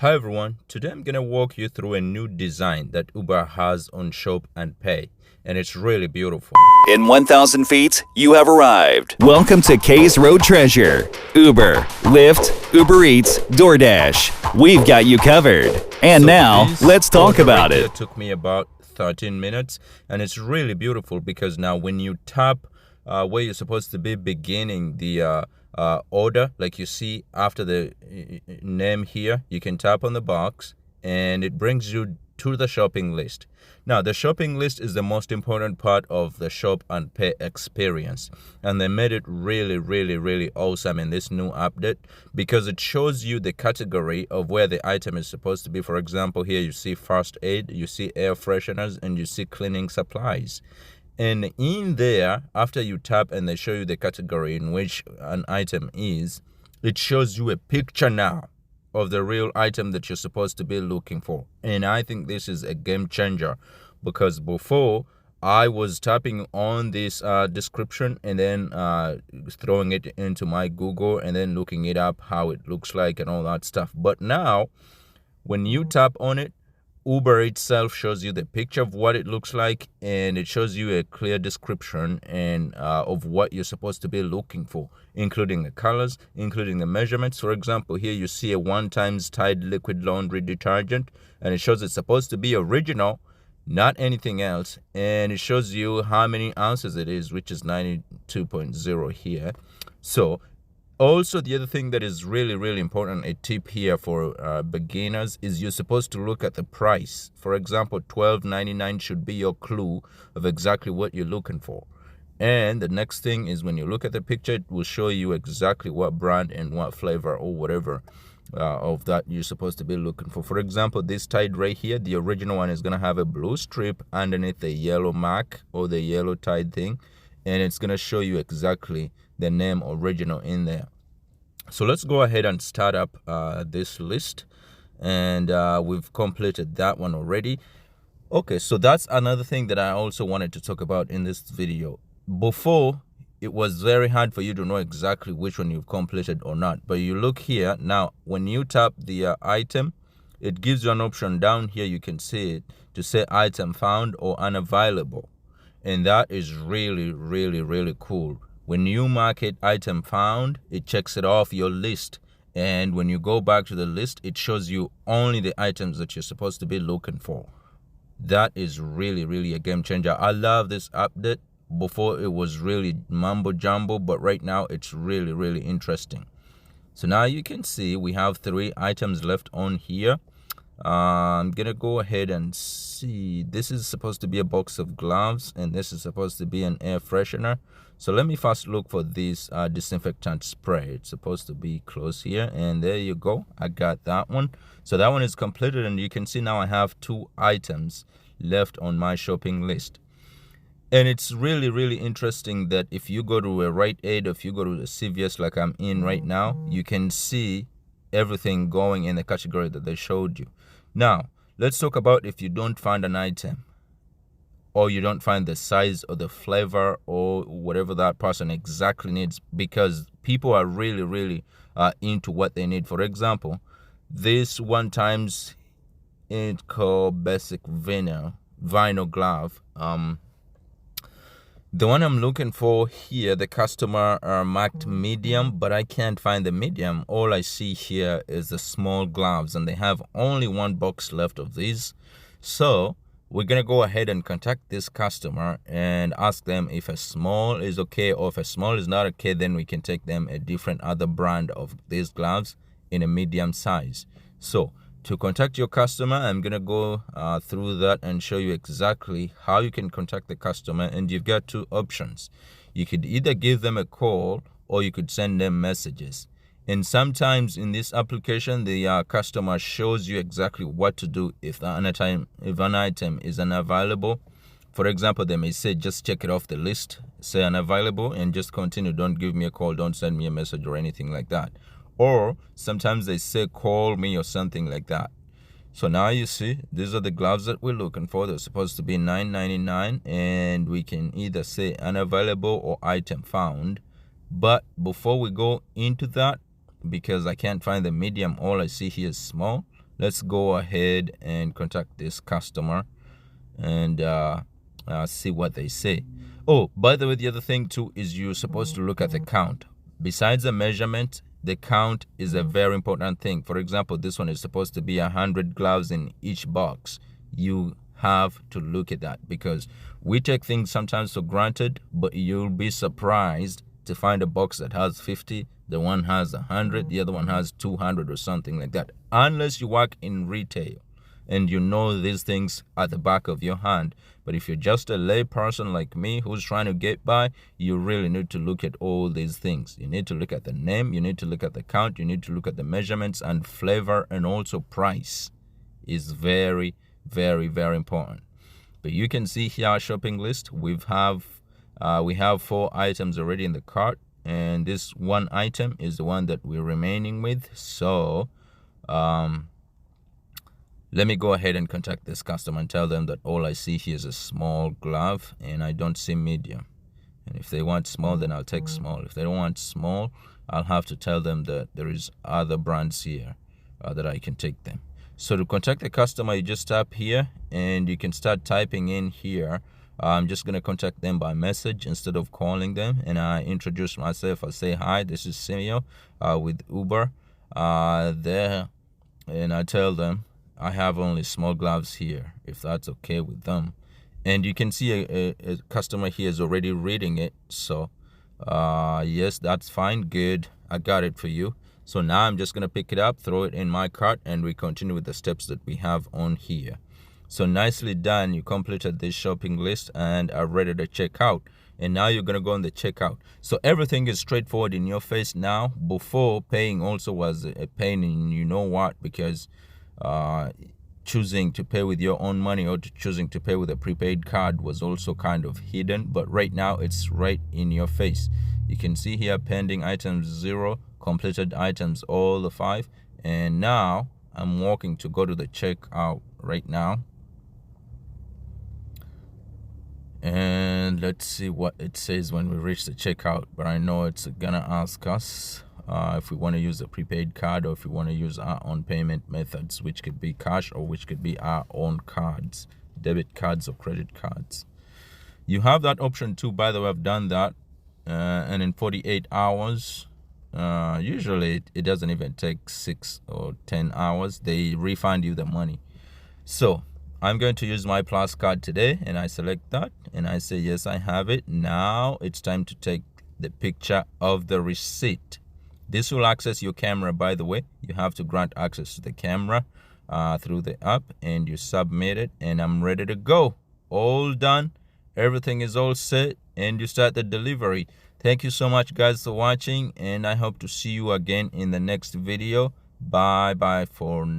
Hi everyone, today I'm going to walk you through a new design that Uber has on Shop and Pay, and it's really beautiful. In 1,000 feet, you have arrived. Welcome to K's Road Treasure. Uber, Lyft, Uber Eats, DoorDash. We've got you covered. And now, let's talk about it. It took me about 13 minutes, and it's really beautiful because now when you tap where you're supposed to be beginning the order, like you see after the name here, you can tap on the box and it brings you to the shopping list. Now, the shopping list is the most important part of the shop and pay experience, and they made it really awesome in this new update because it shows you the category of where the item is supposed to be. For example, here you see first aid, you see air fresheners, and you see cleaning supplies. And in there, after you tap and they show you the category in which an item is, it shows you a picture now of the real item that you're supposed to be looking for. And I think this is a game changer because before I was tapping on this description and then throwing it into my Google and then looking it up, how it looks like and all that stuff. But now, when you tap on it, Uber itself shows you the picture of what it looks like, and it shows you a clear description and of what you're supposed to be looking for, including the colors, including the measurements. For example, here you see a 1x Tide liquid laundry detergent, and it shows it's supposed to be original, not anything else, and it shows you how many ounces it is, which is 92.0 here. So also, the other thing that is really important, a tip here for beginners, is you're supposed to look at the price. For example, $12.99 should be your clue of exactly what you're looking for. And the next thing is when you look at the picture, it will show you exactly what brand and what flavor or whatever of that you're supposed to be looking for. For example, this Tide right here, the original one is going to have a blue strip underneath the yellow mark or the yellow Tide thing. And it's going to show you exactly the name original in there. So let's go ahead and start up this list, and we've completed that one already. Okay, so that's another thing that I also wanted to talk about in this video. Before, it was very hard for you to know exactly which one you've completed or not, but you look here now. When you tap the item, it gives you an option down here, you can see it, to say item found or unavailable. And that is really cool. When you mark it item found, it checks it off your list. And when you go back to the list, it shows you only the items that you're supposed to be looking for. That is really a game changer. I love this update. Before it was really mumbo jumbo, but right now it's really interesting. So now you can see we have 3 items left on here. I'm gonna go ahead and see. This is supposed to be a box of gloves, and this is supposed to be an air freshener. So let me first look for this disinfectant spray. It's supposed to be close here, and there you go. I got that one. So that one is completed, and you can see now I have 2 items left on my shopping list. And it's really interesting that if you go to a Rite Aid, or if you go to the CVS like I'm in right now, you can see everything going in the category that they showed you. Now, let's talk about if you don't find an item, or you don't find the size or the flavor or whatever that person exactly needs, because people are really into what they need. For example, this 1x Inco basic vinyl glove, the one I'm looking for here, the customer marked medium, but I can't find the medium. All I see here is the small gloves, and they have only 1 box left of these. So we're going to go ahead and contact this customer and ask them if a small is okay, or if a small is not okay, then we can take them a different other brand of these gloves in a medium size. So to contact your customer, I'm going to go through that and show you exactly how you can contact the customer. And you've got 2 options. You could either give them a call or you could send them messages. And sometimes in this application, the customer shows you exactly what to do if an item is unavailable. For example, they may say, just check it off the list, say unavailable, and just continue. Don't give me a call, don't send me a message or anything like that. Or sometimes they say, call me or something like that. So now you see, these are the gloves that we're looking for. They're supposed to be $9.99, and we can either say unavailable or item found. But before we go into that, because I can't find the medium, all I see here is small, let's go ahead and contact this customer and see what they say. Oh, by the way, the other thing too is you're supposed to look at the count. Besides the measurement, the count is a very important thing. For example, this one is supposed to be 100 gloves in each box. You have to look at that, because we take things sometimes for granted, but you'll be surprised to find a box that has 50, the one has 100, the other one has 200 or something like that. Unless you work in retail and you know these things at the back of your hand. But if you're just a lay person like me who's trying to get by, you really need to look at all these things. You need to look at the name, you need to look at the count, you need to look at the measurements, and flavor, and also price is very, very, very important. But you can see here our shopping list. We have 4 items already in the cart, and this one item is the one that we're remaining with. So let me go ahead and contact this customer and tell them that all I see here is a small glove and I don't see medium. And if they want small, then I'll take small. If they don't want small, I'll have to tell them that there is other brands here that I can take them. So to contact the customer, you just tap here and you can start typing in here. I'm just going to contact them by message instead of calling them. And I introduce myself. I say, hi, this is Simeo with Uber there. And I tell them I have only small gloves here, if that's okay with them. And you can see a customer here is already reading it. So yes, that's fine. Good. I got it for you. So now I'm just going to pick it up, throw it in my cart, and we continue with the steps that we have on here. So nicely done. You completed this shopping list and are ready to check out. And now you're going to go on the checkout. So everything is straightforward in your face now. Before, paying also was a pain in you know what, because choosing to pay with your own money or choosing to pay with a prepaid card was also kind of hidden. But right now it's right in your face. You can see here pending items 0, completed items all the 5. And now I'm walking to go to the checkout right now. And let's see what it says when we reach the checkout. But I know it's gonna ask us if we want to use a prepaid card or if we want to use our own payment methods, which could be cash or which could be our own cards, debit cards or credit cards. You have that option too. By the way, I've done that. And in 48 hours, usually it doesn't even take 6 or 10 hours. They refund you the money. So I'm going to use my Plus card today, and I select that and I say, yes, I have it. Now it's time to take the picture of the receipt. This will access your camera, by the way. You have to grant access to the camera through the app, and you submit it, and I'm ready to go. All done. Everything is all set, and you start the delivery. Thank you so much, guys, for watching, and I hope to see you again in the next video. Bye-bye for now.